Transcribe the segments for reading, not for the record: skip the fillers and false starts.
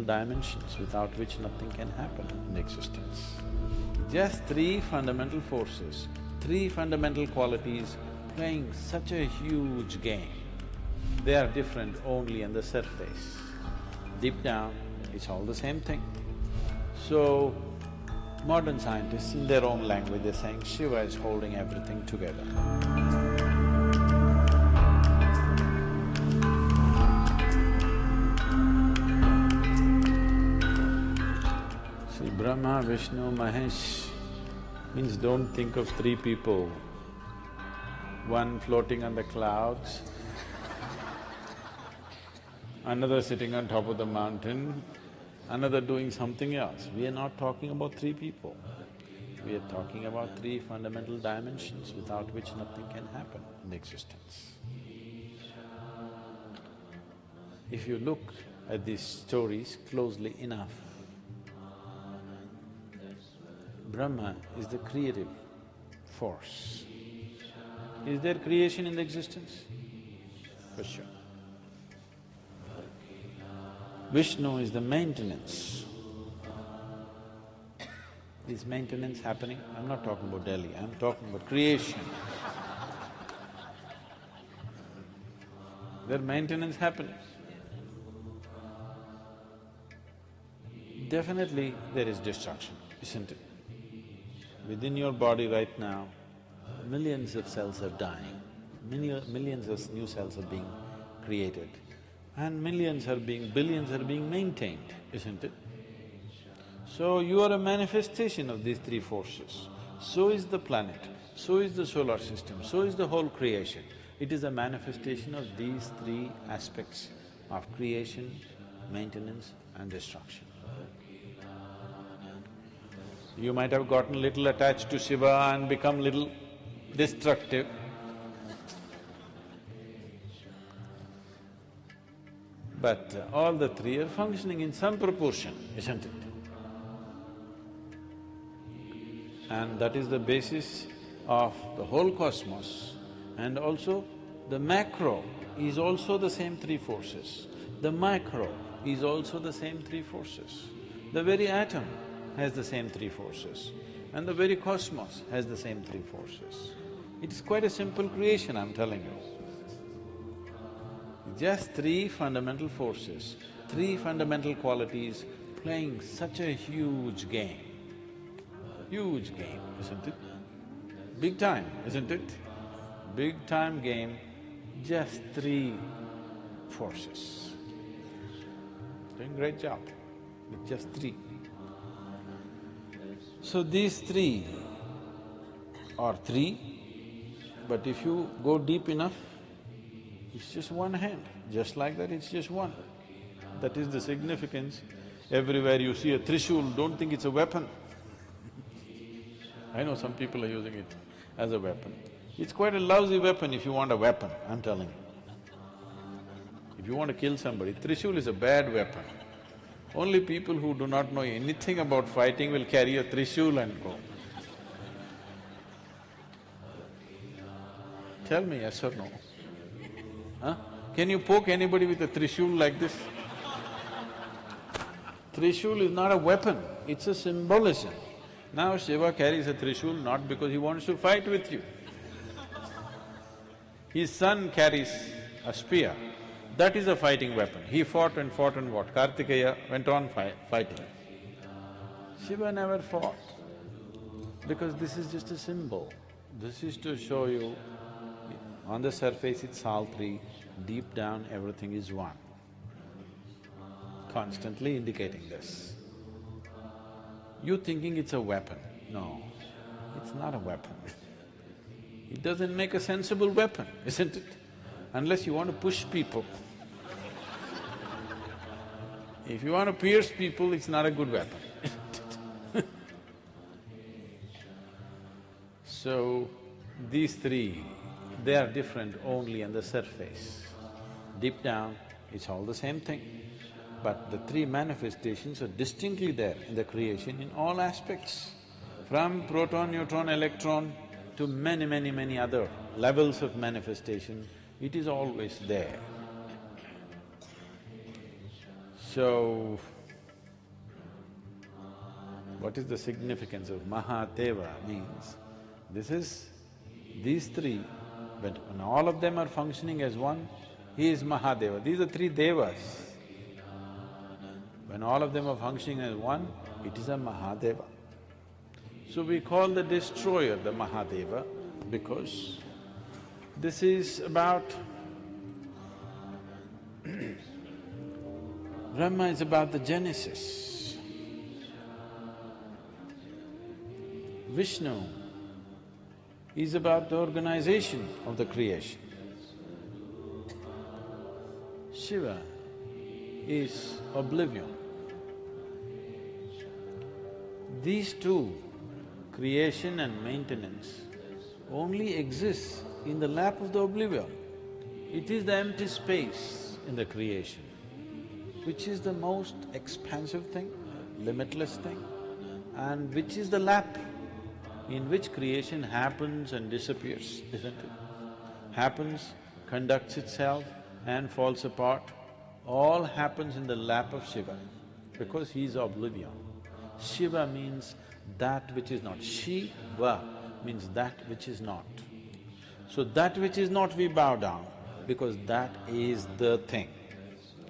fundamental dimensions without which nothing can happen in existence. Just three fundamental forces, three fundamental qualities playing such a huge game. They are different only on the surface. Deep down, it's all the same thing. So, modern scientists, in their own language, they're saying Shiva is holding everything together. See, Brahma, Vishnu, Mahesh means don't think of three people, one floating on the clouds, another sitting on top of the mountain, another doing something else. We are not talking about three people. We are talking about three fundamental dimensions without which nothing can happen in existence. If you look at these stories closely enough, Brahma is the creative force. Is there creation in the existence? For sure. Vishnu is the maintenance. Is maintenance happening? I'm not talking about Delhi, I'm talking about creation. There maintenance happening. Definitely there is destruction, isn't it? Within your body right now, millions of cells are dying, millions of new cells are being created, and billions are being maintained, isn't it? So you are a manifestation of these three forces. So is the planet, so is the solar system, so is the whole creation. It is a manifestation of these three aspects of creation, maintenance and destruction. You might have gotten little attached to Shiva and become little destructive. But all the three are functioning in some proportion, isn't it? And that is the basis of the whole cosmos. And also, the macro is also the same three forces. The micro is also the same three forces. The very atom has the same three forces, and the very cosmos has the same three forces. It is quite a simple creation, I'm telling you. Just three fundamental forces, three fundamental qualities playing such a huge game. Huge game, isn't it? Big time, isn't it? Big time game, just three forces. Doing great job with just three. So these three are three, but if you go deep enough, it's just one hand, just like that it's just one. That is the significance. Everywhere you see a trishul, don't think it's a weapon. I know some people are using it as a weapon. It's quite a lousy weapon if you want a weapon, I'm telling you. If you want to kill somebody, trishul is a bad weapon. Only people who do not know anything about fighting will carry a trishul and go. Tell me yes or no? Huh? Can you poke anybody with a trishul like this? Trishul is not a weapon, it's a symbolism. Now Shiva carries a trishul not because he wants to fight with you. His son carries a spear. That is a fighting weapon. He fought and what? Kartikeya went on fighting. Shiva never fought, because this is just a symbol. This is to show you, on the surface it's all three, deep down everything is one. Constantly indicating this. You thinking it's a weapon. No, it's not a weapon. It doesn't make a sensible weapon, isn't it? Unless you want to push people. If you want to pierce people, it's not a good weapon. So, these three, they are different only on the surface. Deep down, it's all the same thing. But the three manifestations are distinctly there in the creation in all aspects. From proton, neutron, electron to many other levels of manifestation, it is always there. So, What is the significance of Mahadeva means, these three, when all of them are functioning as one, he is Mahadeva. These are three devas. When all of them are functioning as one, it is a Mahadeva. So we call the destroyer the Mahadeva because this is about… Brahma is about the genesis. Vishnu is about the organization of the creation. Shiva is oblivion. These two, creation and maintenance, only exist in the lap of the oblivion. It is the empty space in the creation, which is the most expansive thing, limitless thing, and which is the lap in which creation happens and disappears, isn't it? Happens, conducts itself and falls apart, all happens in the lap of Shiva, because he is oblivion. Shiva means that which is not. Shiva means that which is not. So that which is not we bow down, because that is the thing.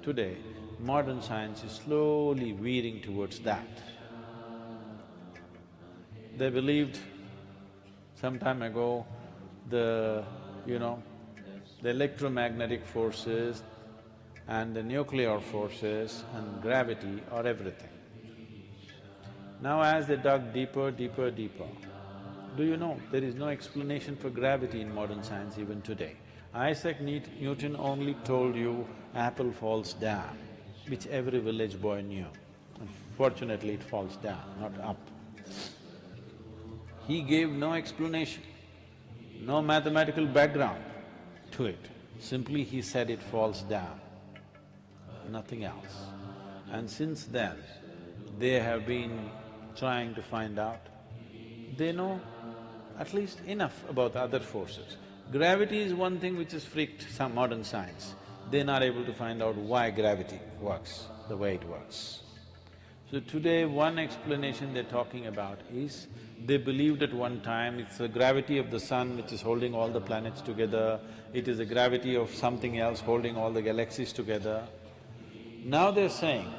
Today, modern science is slowly veering towards that. They believed some time ago the electromagnetic forces and the nuclear forces and gravity are everything. Now as they dug deeper, deeper, deeper, do you know there is no explanation for gravity in modern science even today? Isaac Newton only told you apple falls down, which every village boy knew. Unfortunately, it falls down, not up. He gave no explanation, no mathematical background to it. Simply he said it falls down, nothing else. And since then, they have been trying to find out. They know at least enough about the other forces. Gravity is one thing which has freaked some modern science. They're not able to find out why gravity works the way it works. So today, one explanation they're talking about is, they believed at one time it's the gravity of the sun which is holding all the planets together, it is the gravity of something else holding all the galaxies together. Now they're saying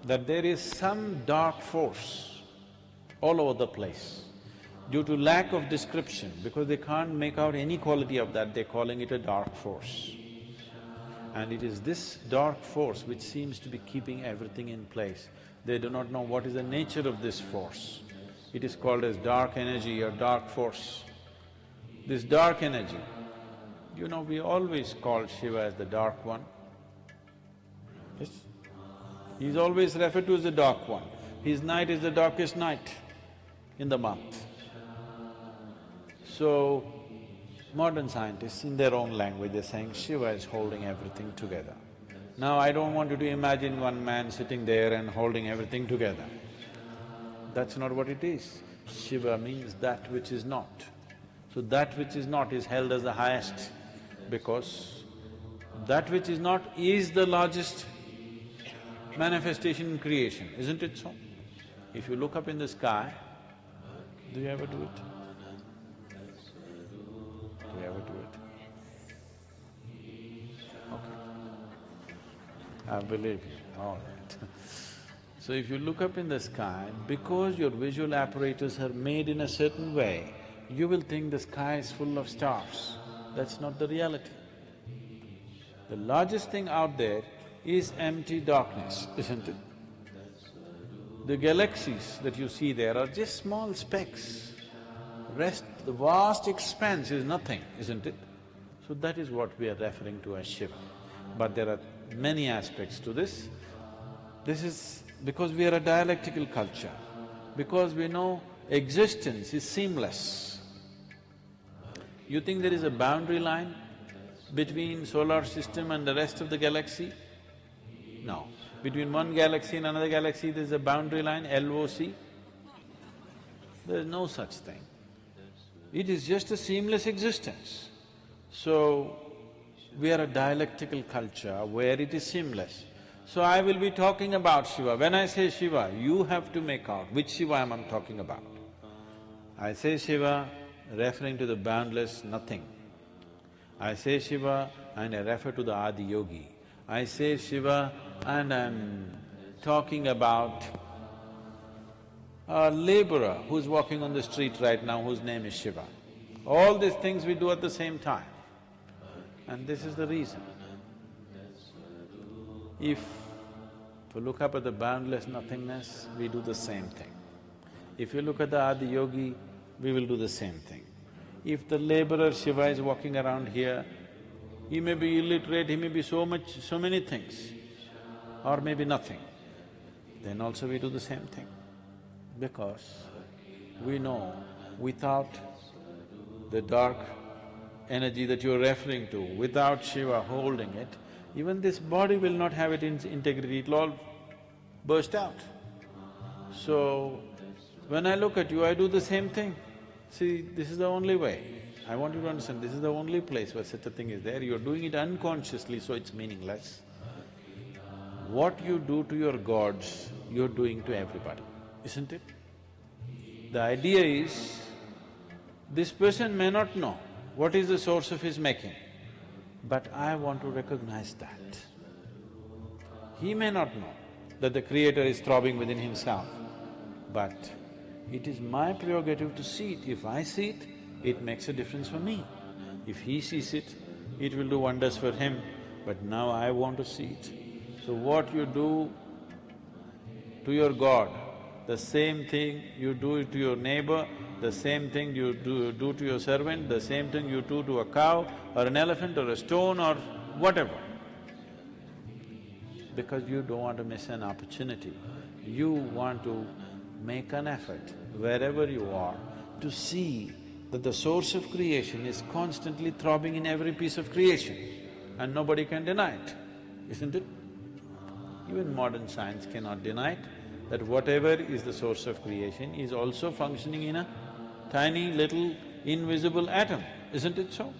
that there is some dark force all over the place. Due to lack of description, because they can't make out any quality of that, they're calling it a dark force. And it is this dark force which seems to be keeping everything in place. They do not know what is the nature of this force. It is called as dark energy or dark force. This dark energy, we always call Shiva as the dark one. Yes? He's always referred to as the dark one. His night is the darkest night in the month. So, modern scientists, in their own language, they're saying Shiva is holding everything together. Now, I don't want you to imagine one man sitting there and holding everything together. That's not what it is. Shiva means that which is not. So that which is not is held as the highest, because that which is not is the largest manifestation in creation, isn't it so? If you look up in the sky, do you ever do it? Do you ever do it? Okay. I believe you, all right. So if you look up in the sky, because your visual apparatus are made in a certain way, you will think the sky is full of stars. That's not the reality. The largest thing out there is empty darkness, isn't it? The galaxies that you see there are just small specks. Rest, the vast expanse is nothing, isn't it? So that is what we are referring to as Shiva. But there are many aspects to this. This is because we are a dialectical culture, because we know existence is seamless. You think there is a boundary line between solar system and the rest of the galaxy? No. Between one galaxy and another galaxy, there's a boundary line, LOC? There's no such thing. It is just a seamless existence. So, we are a dialectical culture where it is seamless. So I will be talking about Shiva. When I say Shiva, you have to make out which Shiva am I talking about. I say Shiva referring to the boundless nothing. I say Shiva and I refer to the Adi Yogi. I say Shiva and I'm talking about a laborer who's walking on the street right now whose name is Shiva. All these things we do at the same time. And this is the reason. If you look up at the boundless nothingness, we do the same thing. If you look at the Adi Yogi, we will do the same thing. If the laborer Shiva is walking around here, he may be illiterate, he may be so many things, or maybe nothing, then also we do the same thing. Because we know without the dark energy that you're referring to, without Shiva holding it, even this body will not have its integrity, it'll all burst out. So, when I look at you, I do the same thing. See, this is the only way. I want you to understand, this is the only place where such a thing is there. You're doing it unconsciously, so it's meaningless. What you do to your gods, you're doing to everybody, isn't it? The idea is, this person may not know what is the source of his making, but I want to recognize that. He may not know that the Creator is throbbing within himself, but it is my prerogative to see it. If I see it, it makes a difference for me. If he sees it, it will do wonders for him, but now I want to see it. So what you do to your God, the same thing you do it to your neighbor, the same thing you do to your servant, the same thing you do to a cow or an elephant or a stone or whatever. Because you don't want to miss an opportunity. You want to make an effort wherever you are to see that the source of creation is constantly throbbing in every piece of creation and nobody can deny it, isn't it? Even modern science cannot deny it, that whatever is the source of creation is also functioning in a tiny little invisible atom, isn't it so?